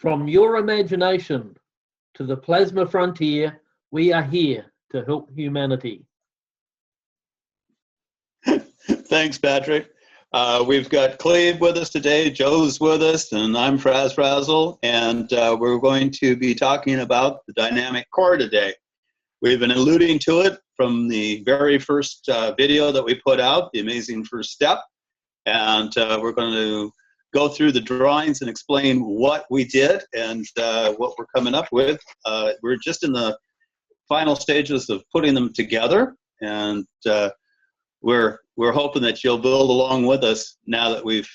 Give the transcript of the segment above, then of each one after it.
From your imagination to the plasma frontier, we are here to help humanity. Thanks, Patrick. We've got Cleve with us today, Joe's with us, and I'm Frazzle, and we're going to be talking about the dynamic core today. We've been alluding to it from the very first video that we put out, The Amazing First Step, and we're going to go through the drawings and explain what we did and what we're coming up with. We're just in the final stages of putting them together, and we're hoping that you'll build along with us now that we've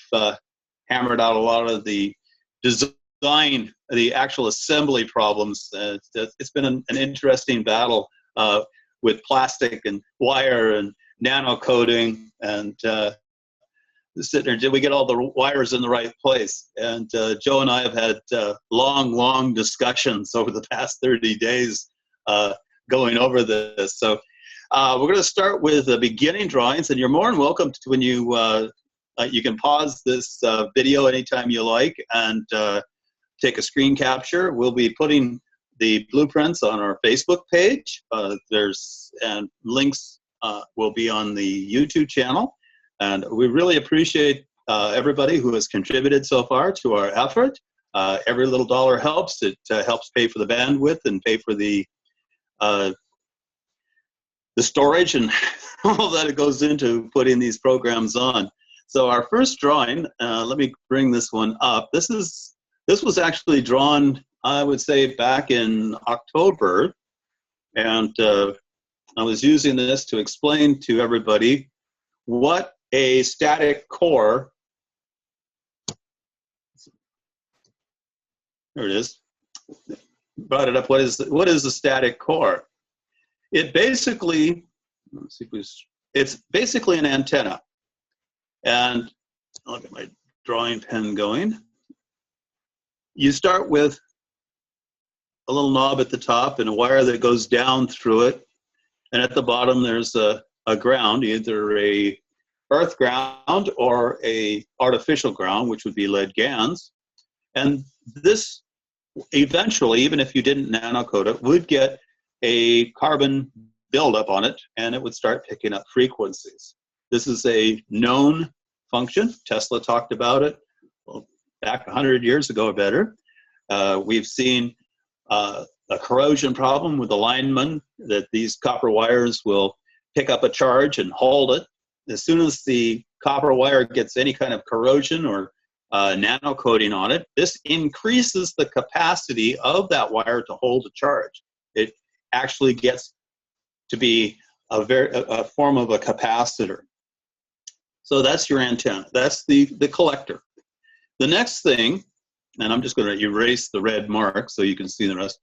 hammered out a lot of the design, the actual assembly problems. It's been an interesting battle with plastic and wire and nano coating and sitting there, did we get all the wires in the right place? And Joe and I have had long discussions over the past 30 days going over this. So we're going to start with the beginning drawings, and you're more than welcome to, when you can pause this video anytime you like and take a screen capture. We'll be putting the blueprints on our Facebook page. And links will be on the YouTube channel. And we really appreciate everybody who has contributed so far to our effort. Every little dollar helps. It helps pay for the bandwidth and pay for the storage and all that it goes into putting these programs on. So our first drawing, let me bring this one up. This was actually drawn, I would say, back in October, and I was using this to explain to everybody what a static core, there it is, brought it up. What is a static core? It basically, let's see, it's basically an antenna. And I'll get my drawing pen going. You start with a little knob at the top and a wire that goes down through it. And at the bottom, there's a ground, either a earth ground or a artificial ground, which would be lead GaNs. And this eventually, even if you didn't nano coat it, would get a carbon buildup on it, and it would start picking up frequencies. This is a known function. Tesla talked about it back 100 years ago or better. We've seen a corrosion problem with the lineman, that these copper wires will pick up a charge and hold it. As soon as the copper wire gets any kind of corrosion or nano coating on it, this increases the capacity of that wire to hold a charge. It actually gets to be a form of a capacitor. So that's your antenna. That's the collector. The next thing, and I'm just going to erase the red mark so you can see the rest,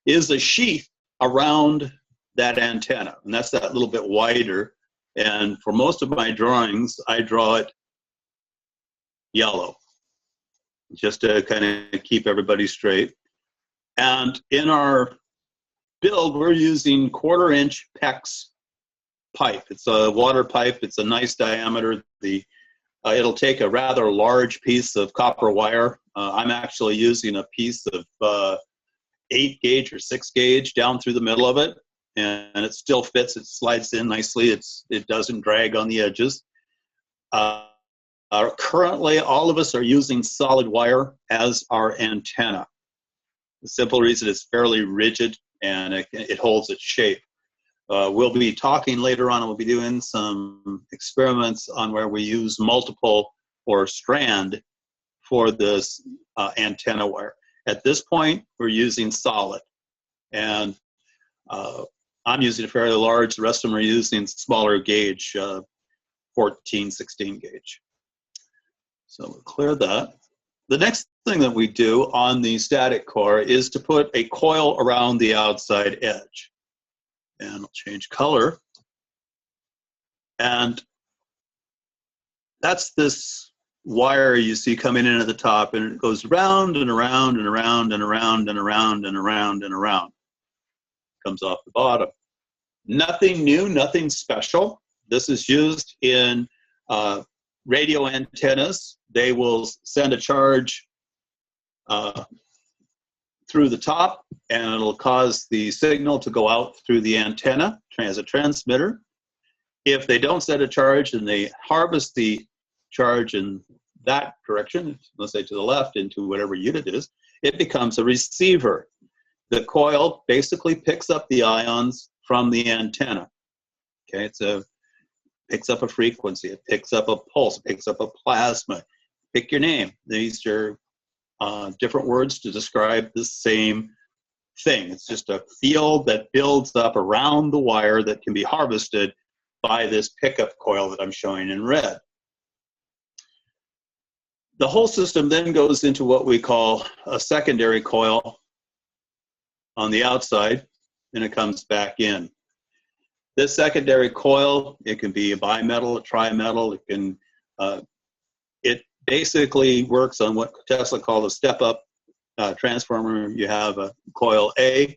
is a sheath around that antenna. And that's that little bit wider. And for most of my drawings, I draw it yellow, just to kind of keep everybody straight. And in our build, we're using 1/4-inch PEX pipe. It's a water pipe. It's a nice diameter. It'll take a rather large piece of copper wire. I'm actually using a piece of 8 gauge or 6 gauge down through the middle of it, and it still fits. It slides in nicely. It doesn't drag on the edges. Currently, all of us are using solid wire as our antenna. The simple reason it's fairly rigid and it holds its shape. We'll be talking later on, and we'll be doing some experiments on where we use multiple or strand for this antenna wire. At this point, we're using solid. And I'm using a fairly large. The rest of them are using smaller gauge, 14, 16 gauge. So we'll clear that. The next thing that we do on the static core is to put a coil around the outside edge. And I'll change color. And that's this wire you see coming in at the top, and it goes round and around and around and around and around and around and around. Comes off the bottom. Nothing new, nothing special. This is used in radio antennas. They will send a charge through the top, and it'll cause the signal to go out through the antenna as a transmitter. If they don't set a charge and they harvest the charge in that direction, let's say to the left into whatever unit it is, it becomes a receiver. The coil basically picks up the ions from the antenna. Okay, picks up a frequency, it picks up a pulse, it picks up a plasma. Pick your name. These are different words to describe the same thing. It's just a field that builds up around the wire that can be harvested by this pickup coil that I'm showing in red. The whole system then goes into what we call a secondary coil on the outside, and it comes back in. This secondary coil, it can be a bimetal, a trimetal, it basically works on what Tesla called a step-up transformer. You have a coil A,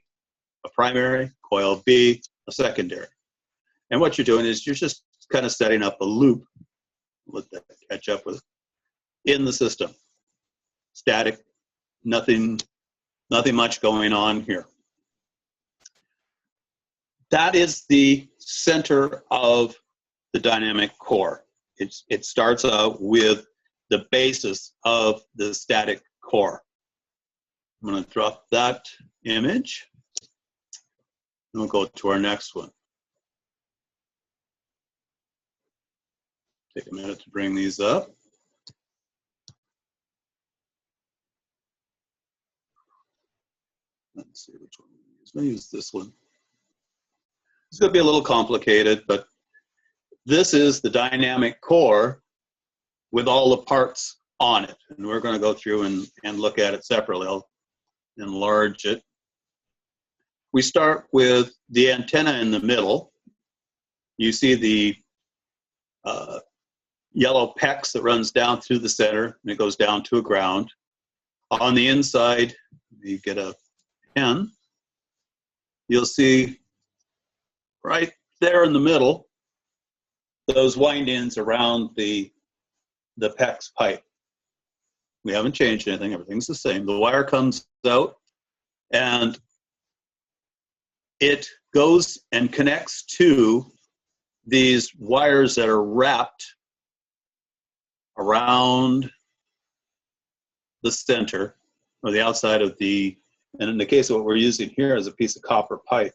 a primary, coil B, a secondary. And what you're doing is you're just kind of setting up a loop, let that catch up with, in the system. Static, nothing much going on here. That is the center of the dynamic core. It starts out with the basis of the static core. I'm going to drop that image, and we'll go to our next one. Take a minute to bring these up. Let's see which one we use. I'll use this one. It's going to be a little complicated, but this is the dynamic core with all the parts on it. And we're going to go through and look at it separately. I'll enlarge it. We start with the antenna in the middle. You see the yellow PEX that runs down through the center, and it goes down to a ground. On the inside, you get a pen. You'll see right there in the middle, those wind-ins around the PEX pipe. We haven't changed anything, everything's the same. The wire comes out and it goes and connects to these wires that are wrapped around the center or the outside of the, and in the case of what we're using here is a piece of copper pipe.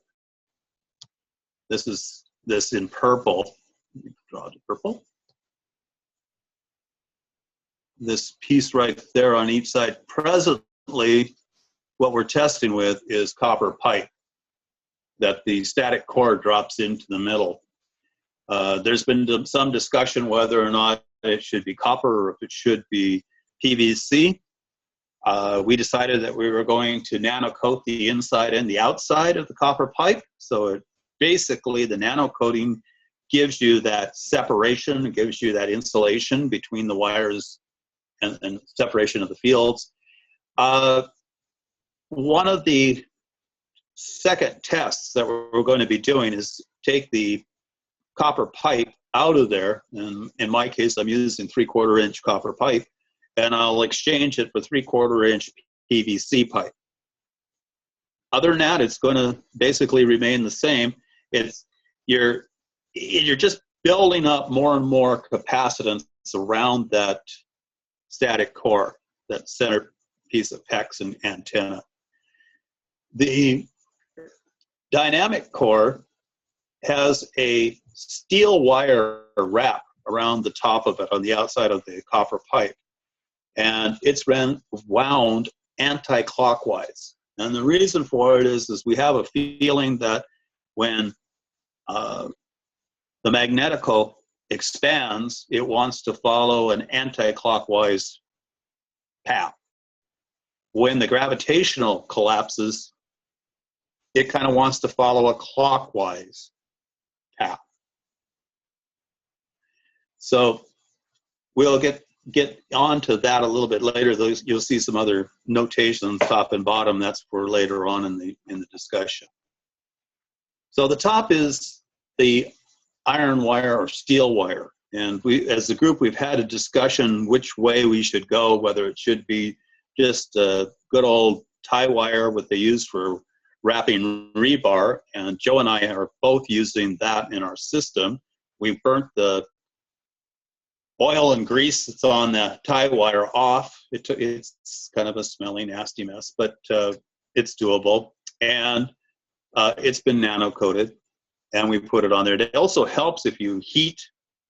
This is this in purple. Draw the purple. This piece right there on each side. Presently, what we're testing with is copper pipe that the static core drops into the middle. There's been some discussion whether or not it should be copper or if it should be PVC. We decided that we were going to nano coat the inside and the outside of the copper pipe. So it basically, the nano coating gives you that separation, it gives you that insulation between the wires and separation of the fields. One of the second tests that we're going to be doing is take the copper pipe out of there, and in my case I'm using 3/4 inch copper pipe, and I'll exchange it for 3/4 inch PVC pipe. Other than that, it's going to basically remain the same. You're just building up more and more capacitance around that static core, that center piece of PEX and antenna. The dynamic core has a steel wire wrap around the top of it on the outside of the copper pipe, and it's wound anti-clockwise. And the reason for it is we have a feeling that when the magnetical expands, it wants to follow an anti-clockwise path. When the gravitational collapses, it kind of wants to follow a clockwise path. So we'll get onto that a little bit later. You'll see some other notation top and bottom. That's for later on in the discussion. So the top is the iron wire or steel wire. And we, as a group, we've had a discussion which way we should go, whether it should be just a good old tie wire, what they use for wrapping rebar, and Joe and I are both using that in our system. We burnt the oil and grease that's on the tie wire off. It's kind of a smelly, nasty mess, but it's doable. And it's been nano coated, and we put it on there. It also helps if you heat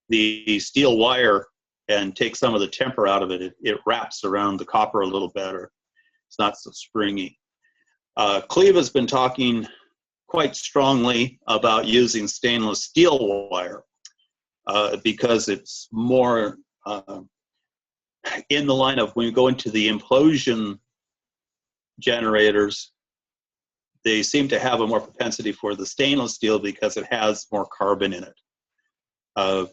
the steel wire and take some of the temper out of it. It wraps around the copper a little better. It's not so springy. Cleve has been talking quite strongly about using stainless steel wire because it's more in the line of when you go into the implosion generators, they seem to have a more propensity for the stainless steel because it has more carbon in it.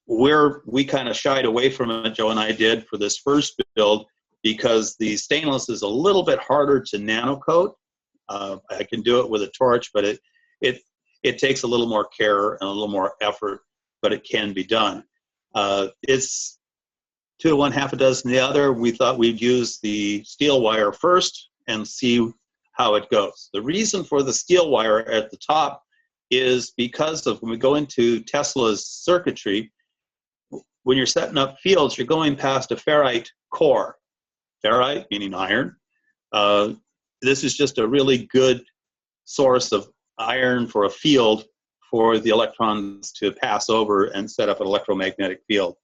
We kind of shied away from it, Joe and I did, for this first build because the stainless is a little bit harder to nano coat. I can do it with a torch, but it takes a little more care and a little more effort, but it can be done. It's 2 to 1, half a dozen the other. We thought we'd use the steel wire first and see how it goes. The reason for the steel wire at the top is because of when we go into Tesla's circuitry, when you're setting up fields, you're going past a ferrite core. Ferrite, meaning iron. This is just a really good source of iron for a field for the electrons to pass over and set up an electromagnetic field.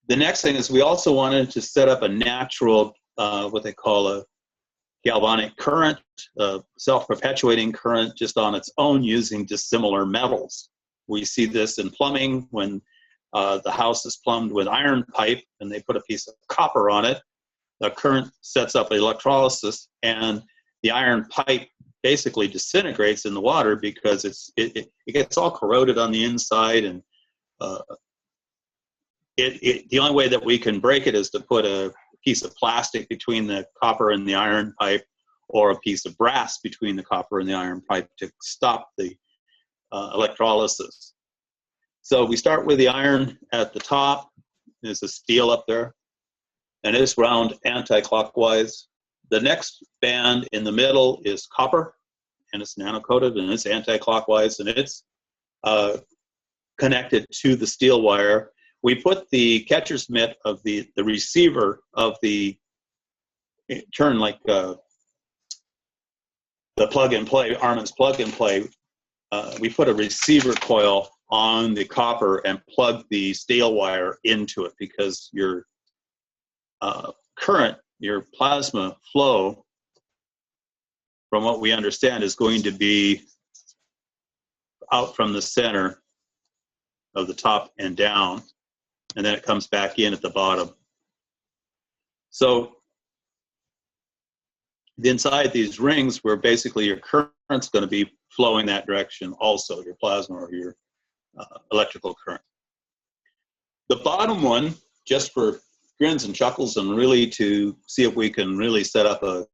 The next thing is we also wanted to set up a natural, what they call a galvanic current, self-perpetuating current just on its own using dissimilar metals. We see this in plumbing when the house is plumbed with iron pipe and they put a piece of copper on it. The current sets up electrolysis and the iron pipe basically disintegrates in the water because it gets all corroded on the inside, and the only way that we can break it is to put a piece of plastic between the copper and the iron pipe, or a piece of brass between the copper and the iron pipe to stop the electrolysis. So we start with the iron at the top. There's a steel up there, and it's wound anti-clockwise. The next band in the middle is copper, and it's nano-coated, and it's anti-clockwise, and it's connected to the steel wire. We put the catcher's mitt of the receiver of the turn, like the plug-and-play, Armin's plug-and-play. We put a receiver coil on the copper and plug the steel wire into it because your current, your plasma flow, from what we understand, is going to be out from the center of the top and down, and then it comes back in at the bottom. So inside these rings, where basically your current's going to be flowing that direction also, your plasma or your electrical current. The bottom one, just for grins and chuckles and really to see if we can really set up a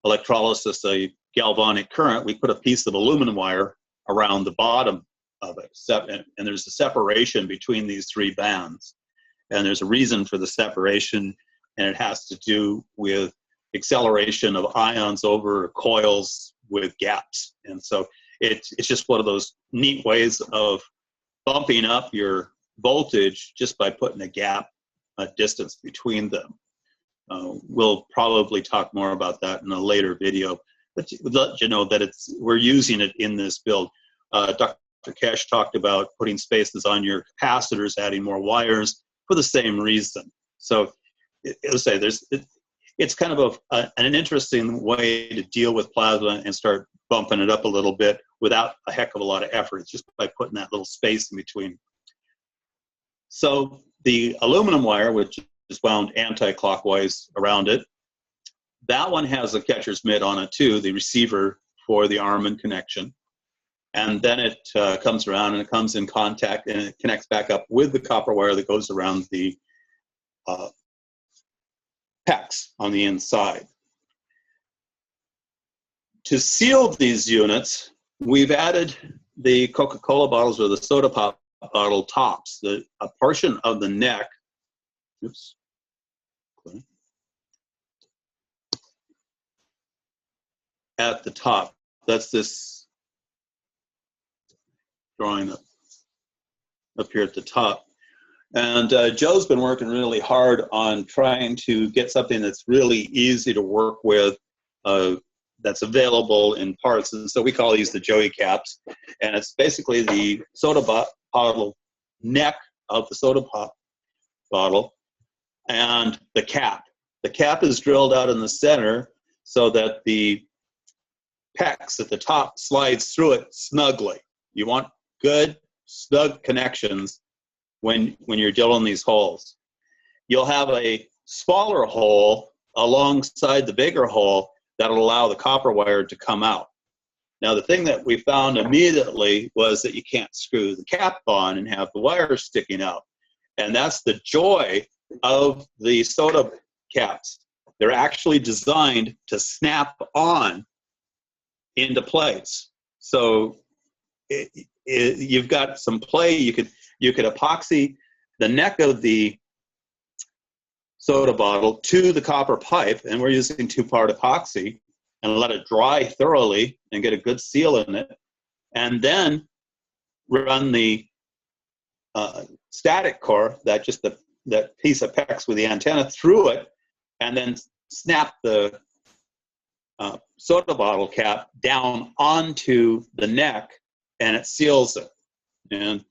electrolysis, a galvanic current, we put a piece of aluminum wire around the bottom of it. And there's a separation between these 3 bands. And there's a reason for the separation, and it has to do with acceleration of ions over coils with gaps. And so it's just one of those neat ways of bumping up your voltage just by putting a gap, a distance between them. We'll probably talk more about that in a later video, but let you know that we're using it in this build. Dr. Kesh talked about putting spaces on your capacitors, adding more wires for the same reason. So it's kind of an interesting way to deal with plasma and start bumping it up a little bit without a heck of a lot of effort. It's just by putting that little space in between. So the aluminum wire, which is wound anti-clockwise around it, that one has a catcher's mitt on it too, the receiver for the Armin connection. And then it comes around and it comes in contact and it connects back up with the copper wire that goes around the PEX on the inside. To seal these units, we've added the Coca-Cola bottles or the soda pop bottle tops. A portion of the neck, oops, at the top. That's this drawing up here at the top. And Joe's been working really hard on trying to get something that's really easy to work with, that's available in parts. And so we call these the Joey caps. And it's basically the soda bottle neck of the soda pop bottle and the cap. The cap is drilled out in the center so that the PEX at the top slides through it snugly. You want good, snug connections when you're drilling these holes. You'll have a smaller hole alongside the bigger hole that'll allow the copper wire to come out. Now, the thing that we found immediately was that you can't screw the cap on and have the wire sticking out. And that's the joy of the soda caps. They're actually designed to snap on into place. So you've got some play. You could epoxy the neck of the soda bottle to the copper pipe, and we're using 2-part epoxy, and let it dry thoroughly and get a good seal in it, and then run the static core, that piece of PEX with the antenna through it, and then snap the soda bottle cap down onto the neck, and it seals it. And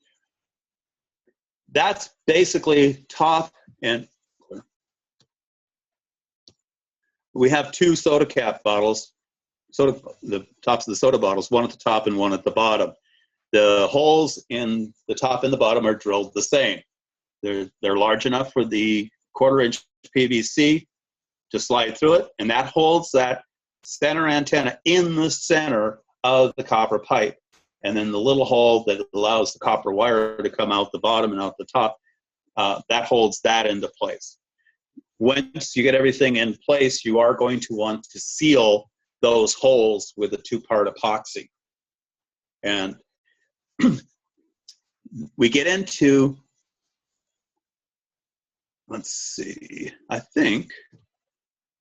that's basically top and we have 2 soda cap bottles, the tops of the soda bottles, one at the top and one at the bottom. The holes in the top and the bottom are drilled the same. They're large enough for the 1/4-inch PVC to slide through it, and that holds that center antenna in the center of the copper pipe. And then the little hole that allows the copper wire to come out the bottom and out the top, that holds that into place. Once you get everything in place, you are going to want to seal those holes with a 2-part epoxy. And we get into, let's see, I think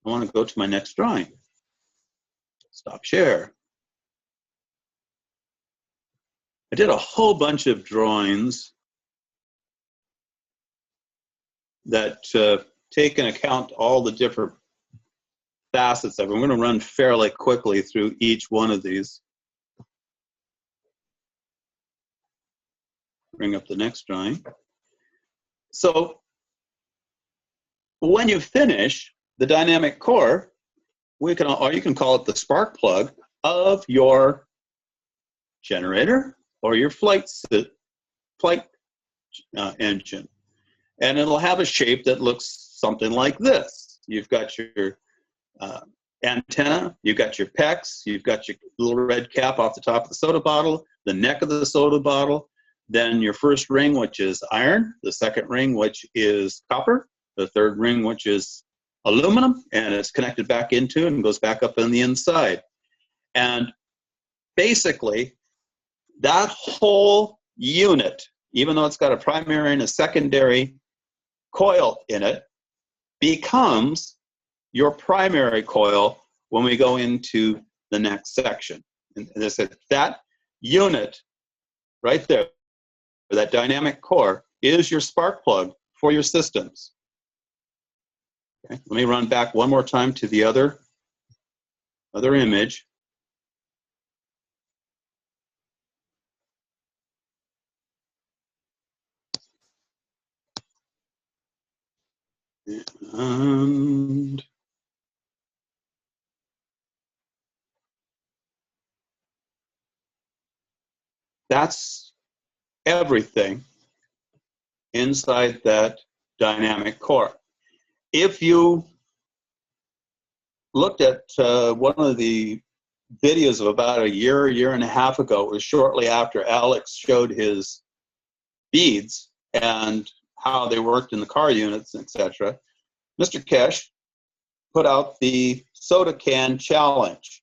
I want to go to my next drawing. Stop share. I did a whole bunch of drawings that take into account all the different facets of it. I'm going to run fairly quickly through each one of these. Bring up the next drawing. So when you finish the dynamic core, or you can call it the spark plug of your generator or your flight engine. And it'll have a shape that looks something like this. You've got your antenna, you've got your PEX, you've got your little red cap off the top of the soda bottle, the neck of the soda bottle, then your first ring, which is iron, the second ring, which is copper, the third ring, which is aluminum, and it's connected back into and goes back up on the inside. And basically, that whole unit, even though it's got a primary and a secondary coil in it, becomes your primary coil when we go into the next section. And as I said, that unit right there, that dynamic core, is your spark plug for your systems. Okay, let me run back one more time to the other image. And that's everything inside that dynamic core. If you looked at one of the videos of about a year and a half ago, it was shortly after Alex showed his beads and how they worked in the car units, etc. Mr. Kesh put out the soda can challenge.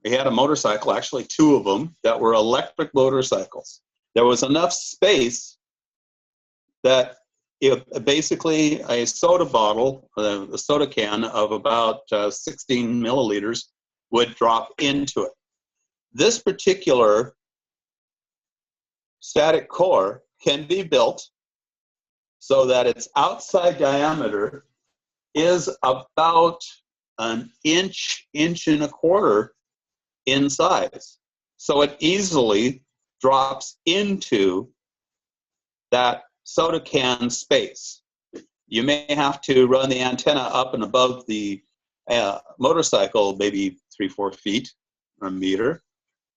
He had a motorcycle, actually 2 of them, that were electric motorcycles. There was enough space that basically a soda bottle, a soda can of about 16 milliliters would drop into it. This particular static core can be built so that its outside diameter is about an inch, inch and a quarter in size. So it easily drops into that soda can space. You may have to run the antenna up and above the motorcycle, maybe 3-4 feet or a meter,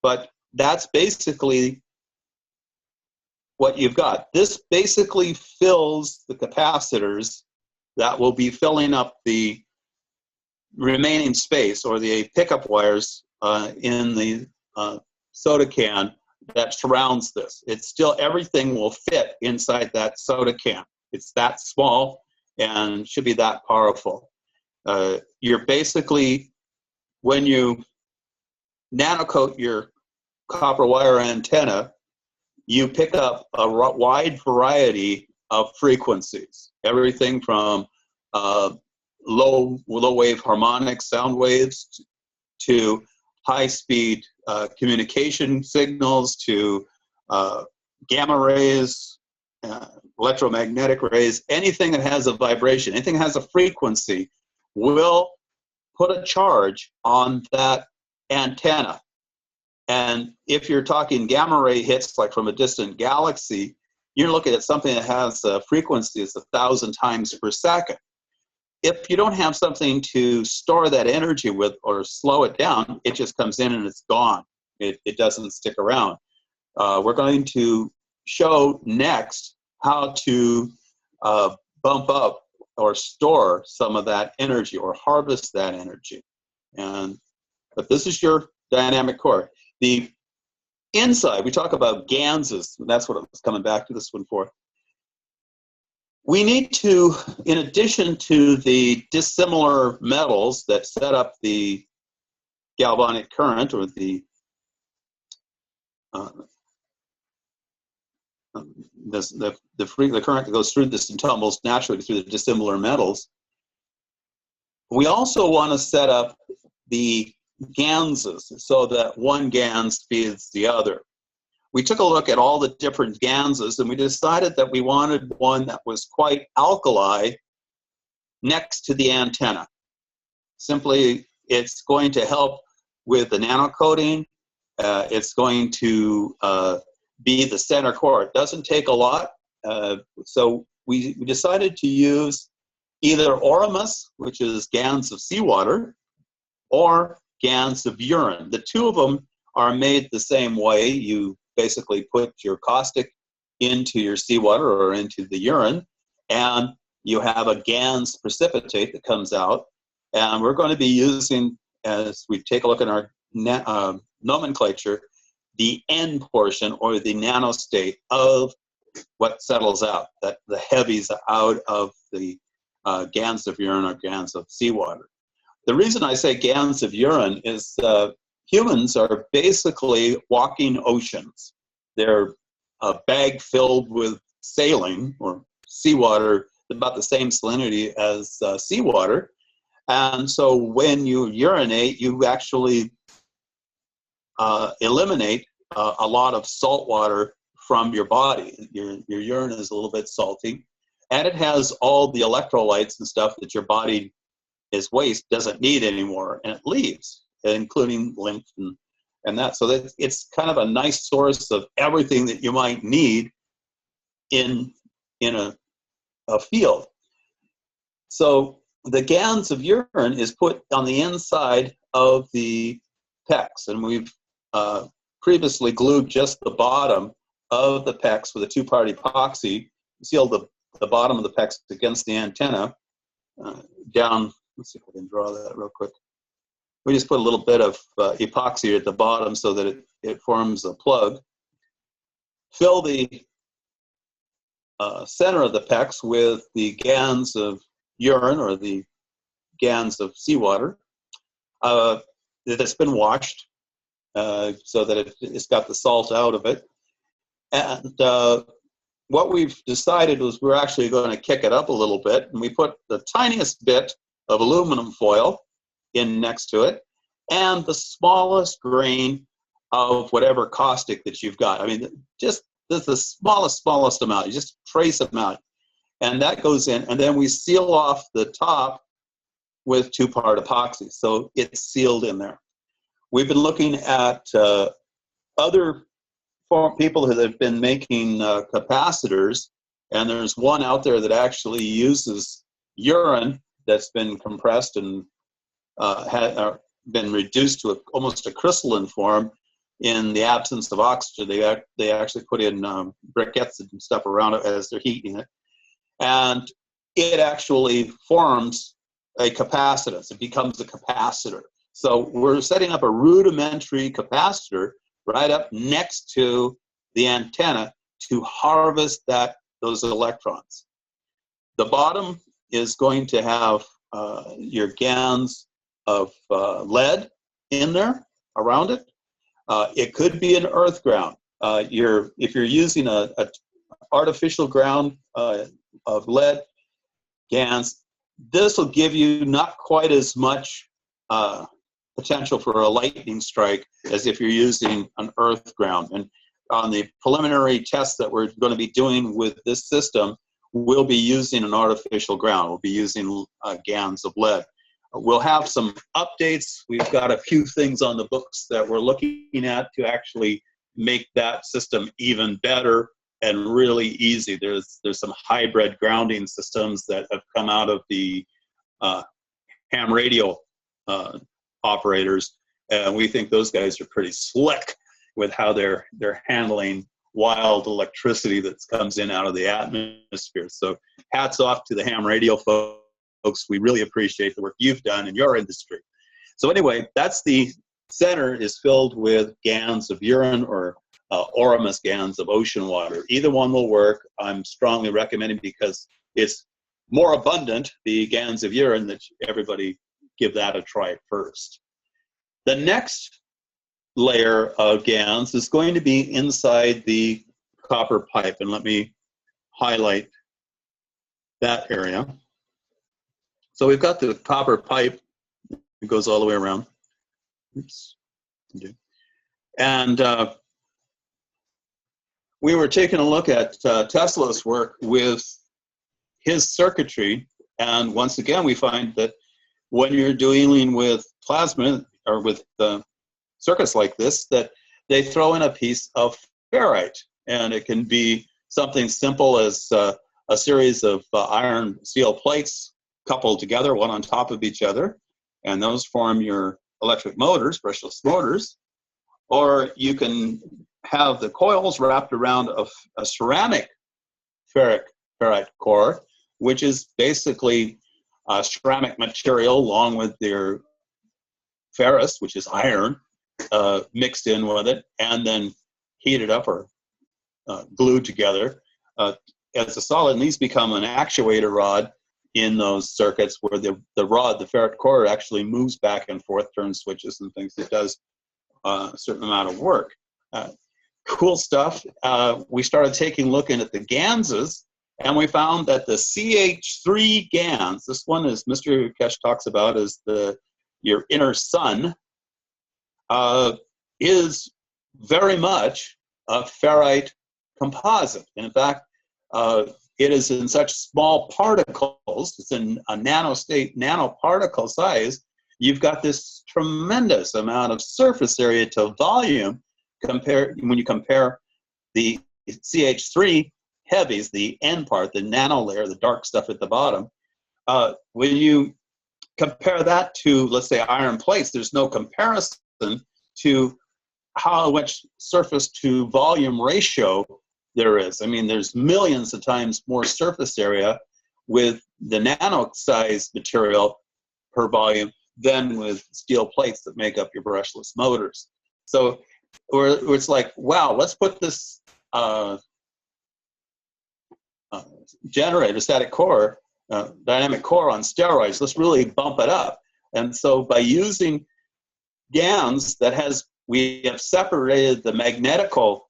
but that's basically what you've got. This basically fills the capacitors that will be filling up the remaining space, or the pickup wires in the soda can that surrounds this. It's still, everything will fit inside that soda can. It's that small and should be that powerful. You're basically, when you nanocoat your copper wire antenna, you pick up a wide variety of frequencies. Everything from low wave harmonic sound waves to high speed communication signals, to gamma rays, electromagnetic rays. Anything that has a vibration, anything that has a frequency will put a charge on that antenna. And if you're talking gamma ray hits like from a distant galaxy, you're looking at something that has a frequency that's 1,000 times per second. If you don't have something to store that energy with or slow it down, it just comes in and it's gone. It doesn't stick around. We're going to show next how to bump up or store some of that energy or harvest that energy. But this is your dynamic core. The inside, we talk about ganses. That's what I was coming back to this one for. We need to, in addition to the dissimilar metals that set up the galvanic current, or the current that goes through this and tumbles naturally through the dissimilar metals, we also want to set up the ganses so that one gans feeds the other. We took a look at all the different ganses and we decided that we wanted one that was quite alkali next to the antenna. Simply, it's going to help with the nanocoating. It's going to be the center core. It doesn't take a lot. So we decided to use either Oramus, which is gans of seawater, or gans of urine. The two of them are made the same way. You basically put your caustic into your seawater or into the urine, and you have a gans precipitate that comes out. And we're going to be using, as we take a look at our nomenclature, the N portion, or the nanostate of what settles out, that the heavies out of the gans of urine or gans of seawater. The reason I say gans of urine is humans are basically walking oceans. They're a bag filled with saline or seawater, about the same salinity as seawater. And so when you urinate, you actually eliminate a lot of salt water from your body. Your urine is a little bit salty, and it has all the electrolytes and stuff that your body is waste, doesn't need anymore, and it leaves, including lymph and that. So that it's kind of a nice source of everything that you might need in a field. So the gans of urine is put on the inside of the PEX, and we've previously glued just the bottom of the PEX with a two-part epoxy, sealed the bottom of the PEX against the antenna down. Let's see if I can draw that real quick. We just put a little bit of epoxy at the bottom so that it forms a plug. Fill the center of the PEX with the gans of urine or the gans of seawater that's been washed so that it's got the salt out of it. And what we've decided was we're actually going to kick it up a little bit, and we put the tiniest bit of aluminum foil in next to it, and the smallest grain of whatever caustic that you've got. I mean, just the smallest amount. You just trace them out. And that goes in, and then we seal off the top with 2-part epoxy. So it's sealed in there. We've been looking at other people who have been making capacitors, and there's one out there that actually uses urine that's been compressed and been reduced to almost a crystalline form in the absence of oxygen. They actually put in briquettes and stuff around it as they're heating it, and it actually forms a capacitance. It becomes a capacitor. So we're setting up a rudimentary capacitor right up next to the antenna to harvest those electrons. The bottom is going to have your GaNs of lead in there around it. It could be an earth ground. If you're using a artificial ground of lead GaNs, this will give you not quite as much potential for a lightning strike as if you're using an earth ground. And on the preliminary tests that we're going to be doing with this system, we'll be using an artificial ground. We'll be using GaNs of lead. We'll have some updates. We've got a few things on the books that we're looking at to actually make that system even better and really easy. There's some hybrid grounding systems that have come out of the ham radio operators, and we think those guys are pretty slick with how they're handling wild electricity that comes in out of the atmosphere. So hats off to the ham radio folks. We really appreciate the work you've done in your industry. So anyway, that's the center is filled with GaNs of urine or Oramus GaNs of ocean water. Either one will work. I'm strongly recommending because it's more abundant, the GaNs of urine, that everybody give that a try first. The next layer of GaNs is going to be inside the copper pipe, and let me highlight that area. So we've got the copper pipe. It goes all the way around. Oops. And we were taking a look at Tesla's work with his circuitry, and once again we find that when you're dealing with plasma or with circuits like this, that they throw in a piece of ferrite, and it can be something simple as a series of iron steel plates coupled together, one on top of each other, and those form your electric motors, brushless motors. Or you can have the coils wrapped around a ceramic ferrite core, which is basically a ceramic material along with their ferrous, which is iron, mixed in with it, and then heated up or glued together as a solid. And these become an actuator rod in those circuits where the rod, the ferrite core, actually moves back and forth, turns switches and things. It does a certain amount of work. Cool stuff. We started taking a look at the GaNs, and we found that the CH3 GaNs, this one is Mr. Kesh talks about as your inner sun, is very much a ferrite composite. And in fact, it is in such small particles, it's in a nanoparticle size, you've got this tremendous amount of surface area to volume when you compare the CH3 heavies, the N part, the nano layer, the dark stuff at the bottom. When you compare that to, let's say, iron plates, there's no comparison to how much surface to volume ratio there is. I mean, there's millions of times more surface area with the nano-sized material per volume than with steel plates that make up your brushless motors. So it's like, wow, let's put this generator, static core, dynamic core on steroids. Let's really bump it up. And so by using GaNs we have separated the magnetical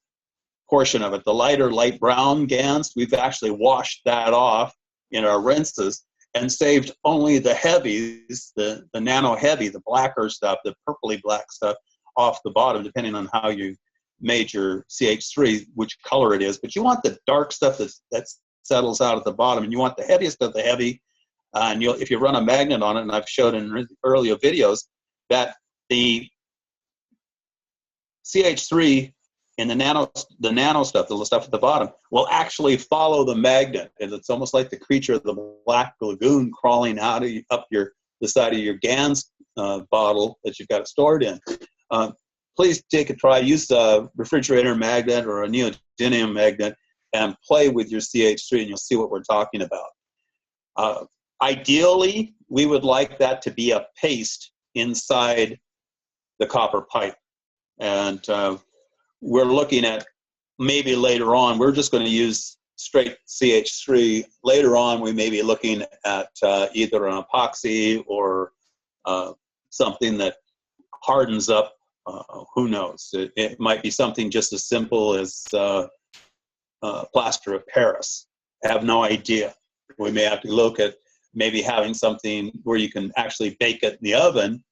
portion of it, the light brown GaNs. We've actually washed that off in our rinses, and saved only the heavies, the nano heavy, the blacker stuff, the purpley black stuff off the bottom, depending on how you made your CH3, which color it is. But you want the dark stuff that settles out at the bottom, and you want the heaviest of the heavy. And if you run a magnet on it, and I've showed in earlier videos, that the CH3 in the nano stuff, the stuff at the bottom, will actually follow the magnet. And it's almost like the creature of the Black Lagoon crawling out of up the side of your GANS bottle that you've got it stored in. Please take a try. Use a refrigerator magnet or a neodymium magnet and play with your CH3, and you'll see what we're talking about. Ideally, we would like that to be a paste inside the copper pipe. And we're looking at maybe later on, we're just going to use straight CH3. Later on, we may be looking at either an epoxy or something that hardens up. Who knows? It might be something just as simple as plaster of Paris. I have no idea. We may have to look at maybe having something where you can actually bake it in the oven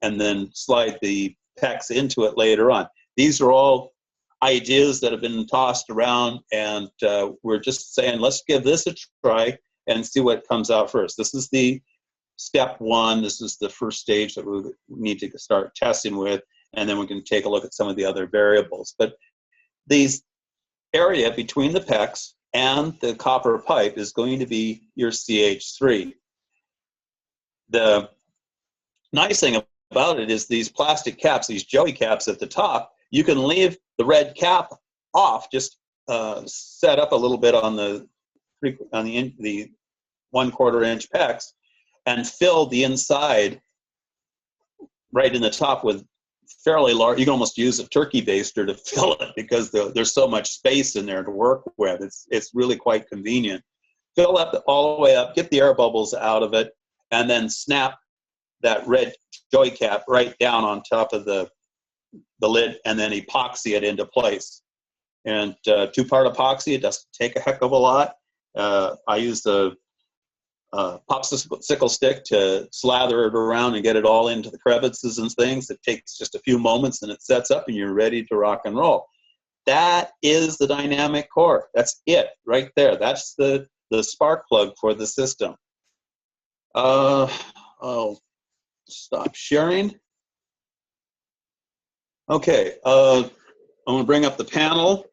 and then slide the PEX into it later on. These are all ideas that have been tossed around, and we're just saying, let's give this a try and see what comes out first. This is the step one. This is the first stage that we need to start testing with, and then we can take a look at some of the other variables. But these area between the PEX and the copper pipe is going to be your CH3. The nice thing about it is these plastic caps, these joey caps at the top, you can leave the red cap off, just set up a little bit on the 1/4 inch PEX and fill the inside right in the top with fairly large. You can almost use a turkey baster to fill it because there's so much space in there to work with. It's really quite convenient. Fill up all the way up, get the air bubbles out of it, and then snap that red joy cap right down on top of the lid, and then epoxy it into place. And two-part epoxy, it doesn't take a heck of a lot. I use the popsicle stick to slather it around and get it all into the crevices and things. It takes just a few moments and it sets up and you're ready to rock and roll. That is the dynamic core. That's it right there. That's the spark plug for the system. I'll stop sharing. Okay, I'm going to bring up the panel.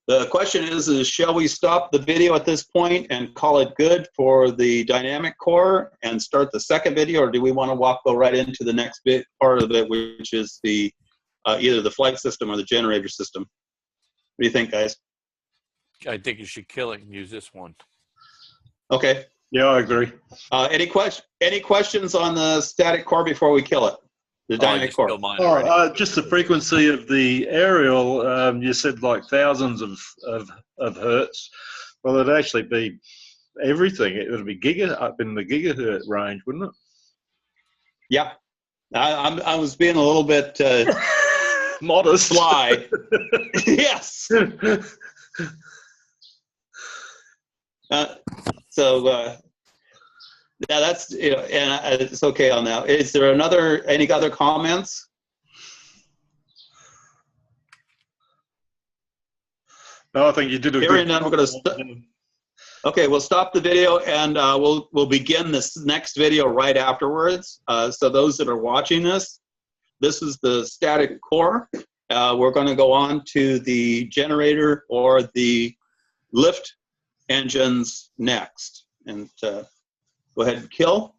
The question is shall we stop the video at this point and call it good for the dynamic core and start the second video, or do we want to go right into the next part of it, which is the either the flight system or the generator system? What do you think, guys? I think you should kill it and use this one. Okay. Yeah, I agree. Any questions on the static core before we kill it? The dynamic core. Just the frequency of the aerial, you said like thousands of hertz. Well, it'd actually be everything. It would be up in the gigahertz range, wouldn't it? Yeah. I was being a little bit modest. Sly. Yes. Yeah, that's, and it's okay on that. Is there any other comments? No, I think you did a good job. We're going to okay, we'll stop the video and we'll begin this next video right afterwards. So those that are watching this is the static core. We're going to go on to the generator or the lift engines next. And go ahead and kill.